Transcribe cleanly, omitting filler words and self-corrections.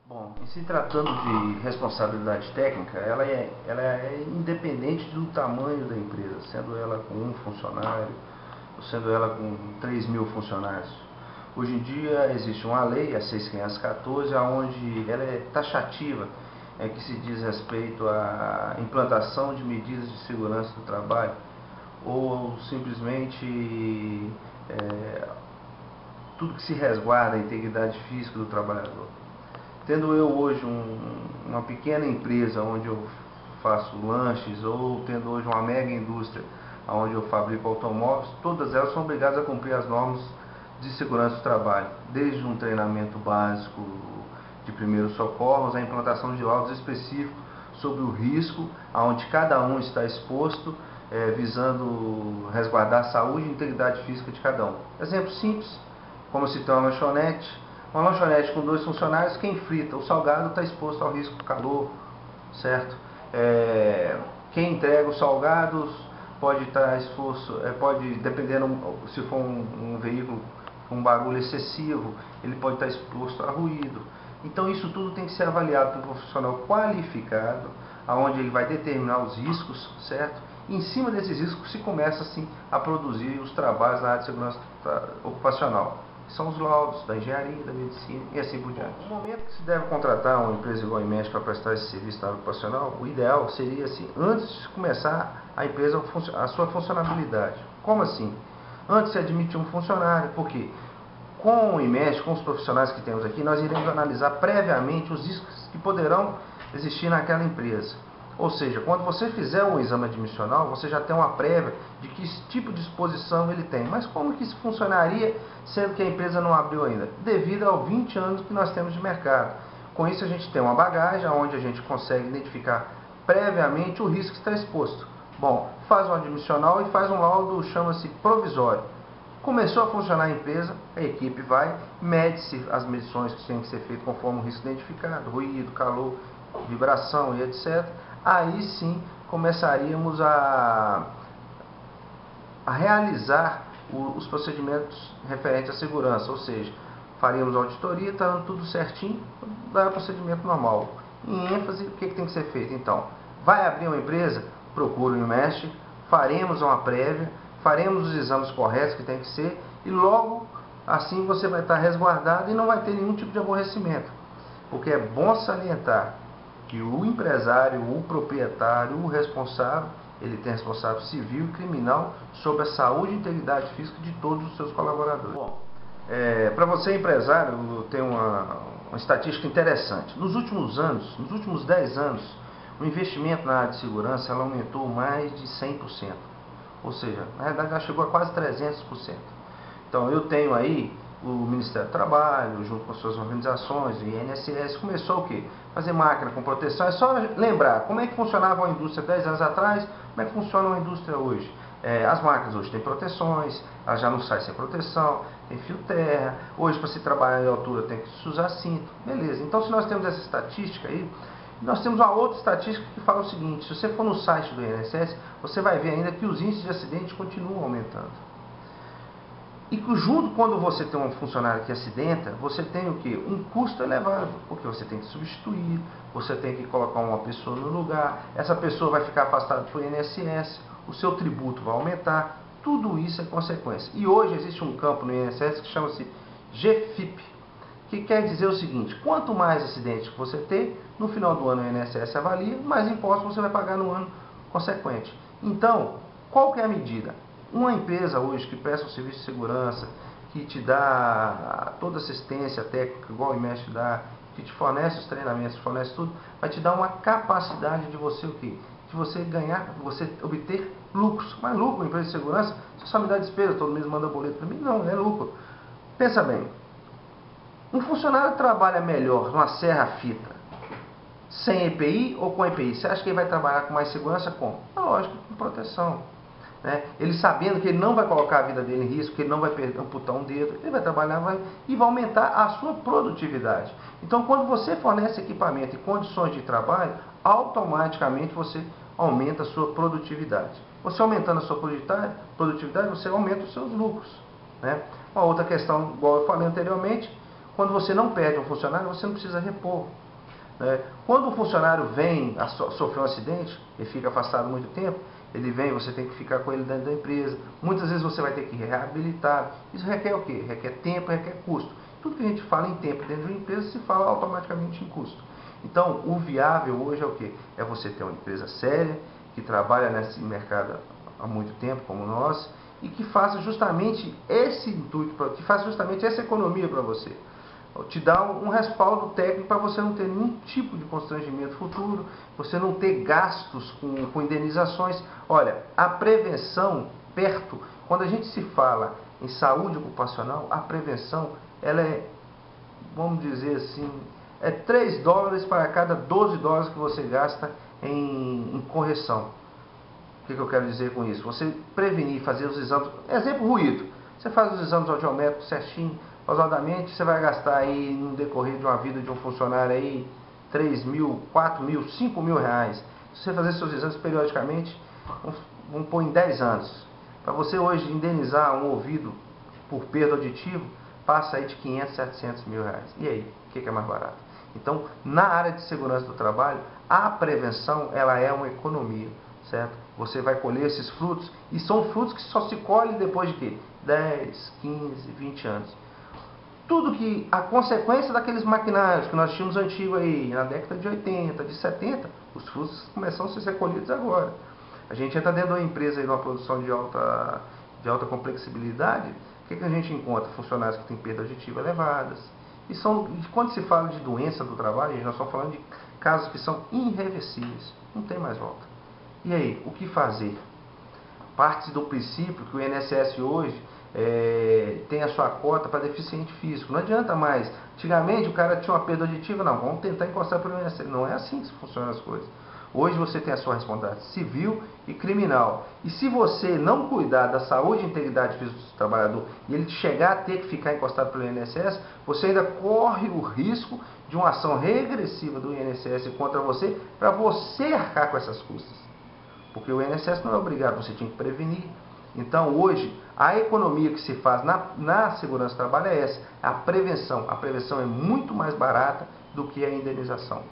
Bom, em se tratando de responsabilidade técnica, ela é independente do tamanho da empresa, sendo ela com um funcionário, ou sendo ela com 3.000 funcionários. Hoje em dia existe uma lei, a 6.514, onde ela é taxativa, que se diz respeito à implantação de medidas de segurança do trabalho, ou simplesmente tudo que se resguarda a integridade física do trabalhador. Tendo eu hoje uma pequena empresa onde eu faço lanches, ou tendo hoje uma mega indústria onde eu fabrico automóveis, todas elas são obrigadas a cumprir as normas de segurança do trabalho, desde um treinamento básico de primeiros socorros, a implantação de laudos específicos sobre o risco, aonde cada um está exposto, visando resguardar a saúde e integridade física de cada um. Exemplo simples, como citou uma lanchonete com 2 funcionários, quem frita o salgado está exposto ao risco do calor, certo? Quem entrega os salgados pode estar exposto, dependendo se for um veículo com um barulho excessivo, ele pode estar exposto a ruído. Então isso tudo tem que ser avaliado por um profissional qualificado, onde ele vai determinar os riscos, certo? E em cima desses riscos se começa assim a produzir os trabalhos na área de segurança ocupacional. São os laudos da engenharia, da medicina e assim por diante. No momento que se deve contratar uma empresa igual a Imesh para prestar esse serviço na área ocupacional, o ideal seria assim, antes de começar a empresa, a sua funcionabilidade. Como assim? Antes de admitir um funcionário, porque com o Imesh, com os profissionais que temos aqui, nós iremos analisar previamente os riscos que poderão existir naquela empresa. Ou seja, quando você fizer um exame admissional, você já tem uma prévia de que tipo de exposição ele tem. Mas como que isso funcionaria, sendo que a empresa não abriu ainda? Devido aos 20 anos que nós temos de mercado. Com isso a gente tem uma bagagem, onde a gente consegue identificar previamente o risco que está exposto. Bom, faz um admissional e faz um laudo, chama-se provisório. Começou a funcionar a empresa, a equipe vai, mede-se as medições que têm que ser feitas conforme o risco identificado, ruído, calor, vibração e etc. Aí sim começaríamos a realizar os procedimentos referentes à segurança, ou seja, faríamos auditoria, estando tudo certinho, dá procedimento normal. Em ênfase, o que tem que ser feito? Então, vai abrir uma empresa? Procura o Imesh, faremos uma prévia, faremos os exames corretos que tem que ser, e logo assim você vai estar resguardado e não vai ter nenhum tipo de aborrecimento. Porque é bom salientar que o empresário, o proprietário, o responsável, ele tem responsável civil e criminal sobre a saúde e integridade física de todos os seus colaboradores. Bom, para você empresário, tem uma estatística interessante. Nos últimos anos, nos últimos 10 anos, o investimento na área de segurança ela aumentou mais de 100%. Ou seja, na realidade ela chegou a quase 300%. Então eu tenho aí o Ministério do Trabalho, junto com suas organizações, o INSS, começou o quê? Fazer máquina com proteção. É só lembrar como é que funcionava a indústria 10 anos atrás, como é que funciona a indústria hoje. As máquinas hoje têm proteções, elas já não saem sem proteção, tem fio terra, hoje para se trabalhar em altura tem que se usar cinto, beleza. Então se nós temos essa estatística aí, nós temos uma outra estatística que fala o seguinte: se você for no site do INSS, você vai ver ainda que os índices de acidente continuam aumentando. E que junto, quando você tem um funcionário que acidenta, você tem o quê? Um custo elevado, porque você tem que substituir, você tem que colocar uma pessoa no lugar, essa pessoa vai ficar afastada do INSS, o seu tributo vai aumentar, tudo isso é consequência. E hoje existe um campo no INSS que chama-se GFIP, que quer dizer o seguinte: quanto mais acidentes que você ter, no final do ano o INSS avalia, mais impostos você vai pagar no ano consequente. Então, qual que é a medida? Uma empresa hoje que presta um serviço de segurança, que te dá toda assistência técnica, igual o Imesh dá, que te fornece os treinamentos, fornece tudo, vai te dar uma capacidade de você o quê? De você ganhar, você obter lucros. Mas lucro, empresa de segurança, você só me dá despesa, todo mês manda boleto para mim? Não, é lucro. Pensa bem, um funcionário trabalha melhor numa serra-fita sem EPI ou com EPI? Você acha que ele vai trabalhar com mais segurança? Como? É lógico, com proteção. Ele sabendo que ele não vai colocar a vida dele em risco, que ele não vai amputar um dedo, ele vai trabalhar e vai aumentar a sua produtividade. Então, quando você fornece equipamento e condições de trabalho, automaticamente você aumenta a sua produtividade. Você aumentando a sua produtividade, você aumenta os seus lucros. Uma outra questão, igual eu falei anteriormente, quando você não perde um funcionário, você não precisa repor. né? Quando o funcionário vem a sofrer um acidente e fica afastado muito tempo, ele vem, você tem que ficar com ele dentro da empresa. Muitas vezes você vai ter que reabilitar. Isso requer o quê? Requer tempo, requer custo. Tudo que a gente fala em tempo dentro de uma empresa se fala automaticamente em custo. Então, o viável hoje é o quê? É você ter uma empresa séria, que trabalha nesse mercado há muito tempo, como nós, e que faça justamente esse intuito, que faça justamente essa economia para você. Te dá um respaldo técnico para você não ter nenhum tipo de constrangimento futuro, você não ter gastos com indenizações. Olha, a prevenção quando a gente se fala em saúde ocupacional, a prevenção, ela é, vamos dizer assim, é $3 para cada $12 que você gasta em correção. O que eu quero dizer com isso? Você prevenir, fazer os exames, exemplo, ruído. Você faz os exames audiométricos certinho, pausadamente, você vai gastar aí no decorrer de uma vida de um funcionário aí 3 mil, 4 mil, 5 mil reais. Se você fazer seus exames periodicamente, vamos pôr em 10 anos. Para você hoje indenizar um ouvido por perda auditiva, passa aí de 500, 700 mil reais. E aí, o que é mais barato? Então, na área de segurança do trabalho, a prevenção, ela é uma economia, certo? Você vai colher esses frutos, e são frutos que só se colhem depois de quê? 10, 15, 20 anos. Tudo que a consequência daqueles maquinários que nós tínhamos antigo aí, na década de 80, de 70, os frutos começam a ser recolhidos agora. A gente entra dentro de uma empresa aí, numa produção de alta complexibilidade, o que a gente encontra? Funcionários que têm perda auditiva elevadas. Quando se fala de doença do trabalho, nós estamos falando de casos que são irreversíveis, não tem mais volta. E aí, o que fazer? Parte do princípio que o INSS hoje tem a sua cota para deficiente físico. Não adianta mais. Antigamente o cara tinha uma perda auditiva, não, vamos tentar encostar para o INSS. Não é assim que funcionam as coisas. Hoje você tem a sua responsabilidade civil e criminal. E se você não cuidar da saúde e integridade física do trabalhador e ele chegar a ter que ficar encostado pelo INSS, você ainda corre o risco de uma ação regressiva do INSS contra você para você arcar com essas custas. Porque o INSS não é obrigado, você tinha que prevenir. Então hoje, a economia que se faz na segurança do trabalho é essa, a prevenção. A prevenção é muito mais barata do que a indenização.